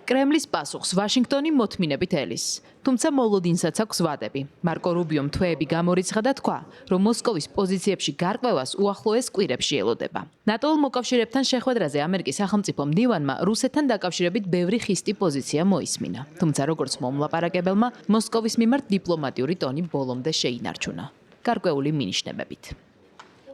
კრემლის პასუხს ვაშინგტონი მოთმინებით ელის. თუმცა მოლოდინსაც აქვს ვადები. მარკო რუბიომ თვეები გამორიცხა და თქვა, რომ მოსკოვის პოზიციებში გარკვევას უახლოეს კვირებში ელოდება. ნატო მოკავშირეებთან შეხვედრაზე ამერიკის სახელმწიფო მდივანმა რუსეთთან დაკავშირებით ბევრი ხისტი პოზიცია მოისმინა. თუმცა როგორც მომლაპარაკებელმა, მოსკოვის მიმართ დიპლომატიური ტონი ბოლომდე შეინარჩუნა. გარკვეული მინიშნებებით.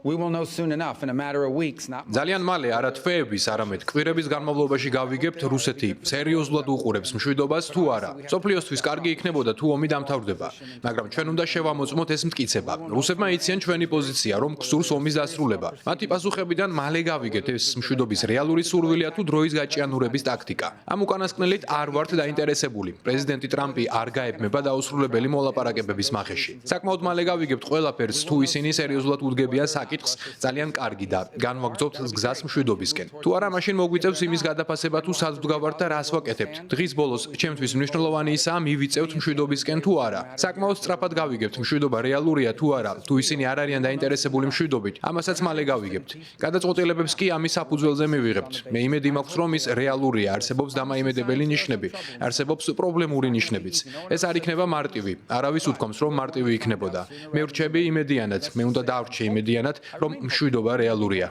ძალიან მალე არა თვეების, არამედ კვირების განმავლობაში გავიგებთ რუსეთი სერიოზულად უყურებს მშვიდობას თუ არა. სოფლიოსთვის კარგი იქნებოდა თუ ომი დამთავრდება, მაგრამ ჩვენ უნდა შევამოწმოთ ეს მტკიცება. რუსებმა იციან ჩვენი პოზიცია, რომ გსურს ომის დასრულება. მათი პასუხებიდან მალე გავიგებთ ეს მშვიდობის რეალური სურვილია თუ დროის გაჭიანურების ტაქტიკა. ამ უკანასკნელით არ ვართ დაინტერესებული. პრეზიდენტი ტრამპი არ გაებმება დაუსრულებელი მოლაპარაკებების მახეში. საკმაოდ მალე გავიგებთ ყველაფერს თუ ისინი სერიოზულად უდგებიან ძალიან კარგი და განვაგრძობთ გზას მშვიდობისკენ. თუ არა, მაშინ მოგვიწევს იმის გადაფასება თუ საზღვარგავართ და რას ვაკეთებთ. დღის ბოლოს ჩემთვის მნიშვნელოვანი ისაა მივიწევთ მშვიდობისკენ თუ არა. საკმაოდ სწრაფად გავიგებთ მშვიდობა რეალურია თუ არა, თუ ისინი არ არიან დაინტერესებული მშვიდობით. ამასაც მალე გავიგებთ. გადაწყვეტილებებს კი ამის საფუძველზე მივიღებთ. მე იმედი მაქვს, რომ ის რეალურია, არსებობს დამაიმედებელი ნიშნები, არსებობს პრობლემური ნიშნებიც. ეს არ იქნება მარტივი. არავის უთქვამს, რომ მარტივი იქნებოდა. მე ვრჩები იმედიანად, მე უნდა დავრჩე იმედიანად, რომ მშვიდობა რეალურია.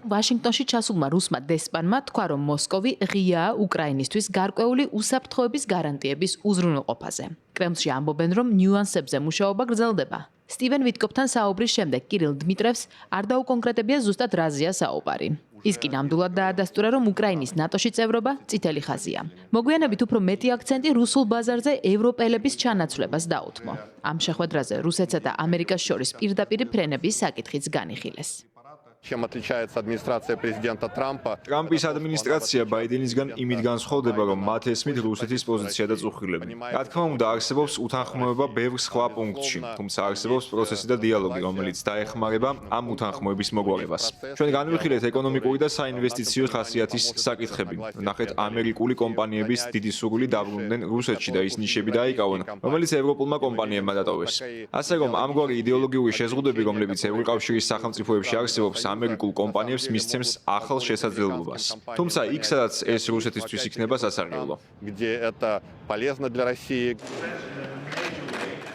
ვაშინგტონში ჩასულმა რუსმა დესპანმა თქვა, რომ მოსკოვი ღიაა უკრაინისთვის გარკვეული უსაფრთხოების გარანტიების უზრუნველყოფაზე. კრემლში ამბობენ, რომ ნიუანსებზე მუშაობა გრძელდება. სტივენ ვიტკოფთან საუბრის შემდეგ კირილ დმიტრევს არ დაუკონკრეტებია ზუსტად რაზეა საუბარი. ის კი ნამდვილად დაადასტურა, რომ უკრაინის ნატოში წევრობა წითელი ხაზია. მოგვიანებით უფრო მეტი აქცენტი რუსულ ბაზარზე ევროპელების ჩანაცვლებას დაუთმო. ამ შეხვედრაზე რუსეთსა და ამერიკას შორის პირდაპირი ფრენების საკითხიც განიხილეს. Чем отличается администрация президента Трампа? ტრამპის ადმინისტრაცია ბაიდენისგან იმით განსხვავდება, რომ მათ ესმით რუსეთის პოზიცია და წუხილები. რა თქმა უნდა, არსებობს უთანხმოება ბევრ სხვა პუნქტში, თუმცა არსებობს პროცესი და დიალოგი, რომელიც დაეხმარება ამ უთანხმოების მოგვარებას. ჩვენ განვიხილეთ ეკონომიკური და საინვესტიციო ხასიათის საკითხები. ნახეთ, ამერიკული კომპანიების დიდი სურვილი დაბრუნდნენ რუსეთში და ის ნიშები დაიკავონ, რომელიც ევროპულმა კომპანიებმა დატოვეს. ასე რომ, ამგვარი იდეოლოგიური შეზღუდვები, რომლებიც ევროკავშირის სახელმწიფოებში არსებობს, ამერიკულ კომპანიებს მისცემს ახალ შესაძლებლობას. თუმცა იქ, სადაც ეს რუსეთისთვის იქნება სასარგებლო.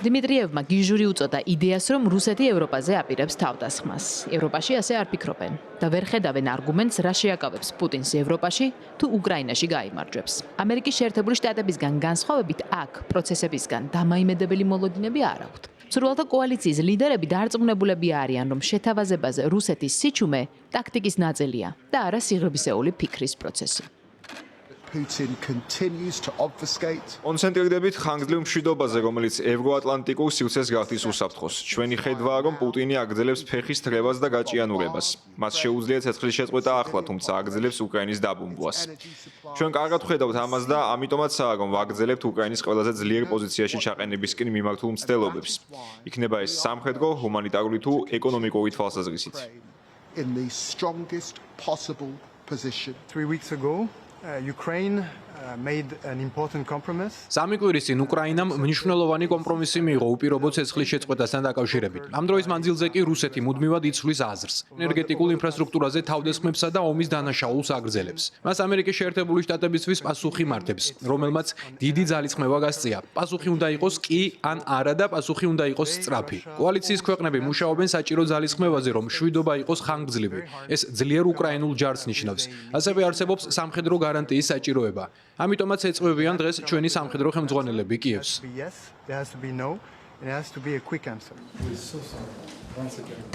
დიმიტრიევმა გიჟური უწოდა იდეას, რომ რუსეთი ევროპაზე აპირებს თავდასხმას. ევროპაში ასე არ ფიქრობენ და ვერ ხედავენ არგუმენტს, რა შეაკავებს პუტინს ევროპაში თუ უკრაინაში გაიმარჯვებს. ამერიკის შეერთებული შტატებისგან განსხვავებით აქ პროცესებისგან დამაიმედებელი მოლოდინები არ აქვთ. მსურველთა კოალიციის ლიდერები დარწმუნებულები არიან, რომ შეთავაზებაზე რუსეთის სიჩუმე ტაქტიკის ნაწილია და არა სიღრმისეული ფიქრის პროცესი. კონცენტრირდებით ხანგრძლივ მშვიდობაზე, რომელიც ევროატლანტიკურ სივრცეს გახდის უსაფრთხოს. ჩვენი ხედვაა, რომ პუტინი აგრძელებს ფეხის თრევას და გაჭიანურებას. მას შეუძლია ცეცხლის შეწყვეტა ახლა, თუმცა აგრძელებს უკრაინის დაბომბვას. ჩვენ კარგად ვხედავთ ამას და ამიტომაცაა, რომ ვაგრძელებთ უკრაინის ყველაზე ძლიერ პოზიციაში ჩაყენებისკენ მიმართულ მცდელობებს. იქნება ეს სამხედრო, ჰუმანიტარული თუ ეკონომიკური თვალსაზრისით. 3 weeks ago, Ukraine made an important compromise. სამი კვირის წინ უკრაინამ მნიშვნელოვანი კომპრომისი მიიღო უპირობო ცეცხლის შეწყვეტასთან დაკავშირებით. ამ დროის მანძილზე კი რუსეთი მუდმივად იცვლის აზრს. ენერგეტიკულ ინფრასტრუქტურაზე თავდასხმებსა და ომის დანაშაულს აგრძელებს. მას ამერიკის შეერთებული შტატებისთვის პასუხი მართებს, რომელმაც დიდი ძალისხმევა გასწია. პასუხი უნდა იყოს კი ან არა და პასუხი უნდა იყოს სწრაფი. კოალიციის ქვეყნები მუშაობენ საჭირო ძალისხმევაზე, რომ მშვიდობა იყოს ხანგრძლივი. ეს ძლიერ უკრაინულ ჯარს ნიშნავს. ასევე არსებობს სამხედრო გარანტიის საჭიროება. ამიტომაც ეწევიან დღეს ჩვენი სამხედრო ხელმძღვანელები კიევს.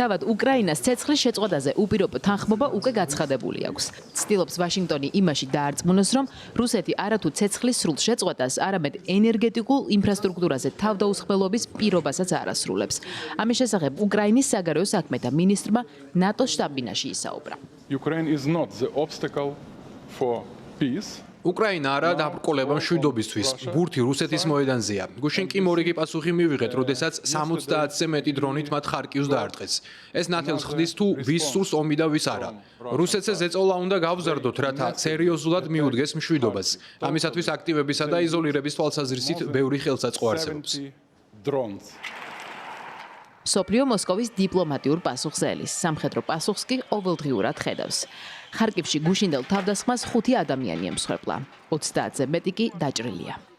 თავად უკრაინას ცეცხლის შეწყვეტაზე უპირობო თანხმობა უკვე გაცხადებული აქვს. ცდილობს ვაშინგტონი იმაში დაარწმუნოს, რომ რუსეთი არათუ ცეცხლის სრულ შეწყვეტას, არამედ ენერგეტიკულ ინფრასტრუქტურაზე თავდაუსხმელობის პირობასაც არ ასრულებს. ამის შესახებ უკრაინის საგარეო საქმეთა მინისტრმა ნატოს შტაბ-ბინაში ისაუბრა. უკრაინა არა დაბრკოლება მშვიდობისთვის. ბურთი რუსეთის მოედანზეა. გუშინ კი მორიგი პასუხი მივიღეთ, როდესაც 70-ზე მეტი დრონით მათ ხარკივს დაარტყეს. ეს ნათელს ხდის თუ ვის სურს ომი და ვის არა. რუსეთს ზეწოლა უნდა გავზარდოთ, რათა სერიოზულად მიუდგეს მშვიდობას. ამისათვის აქტივებისა და იზოლირების თვალსაზრისით ბევრი ხელსაწყო არსებობს. სოფლიო მოსკოვის დიპლომატიურ პასუხს ელის, სამხედრო პასუხს კი ყოველდღიურად ხედავს. ხარკივში გუშინდელ თავდასხმას 5 ადამიანი ემსხვერპლა, 30-ზე მეტი კი დაჭრილია.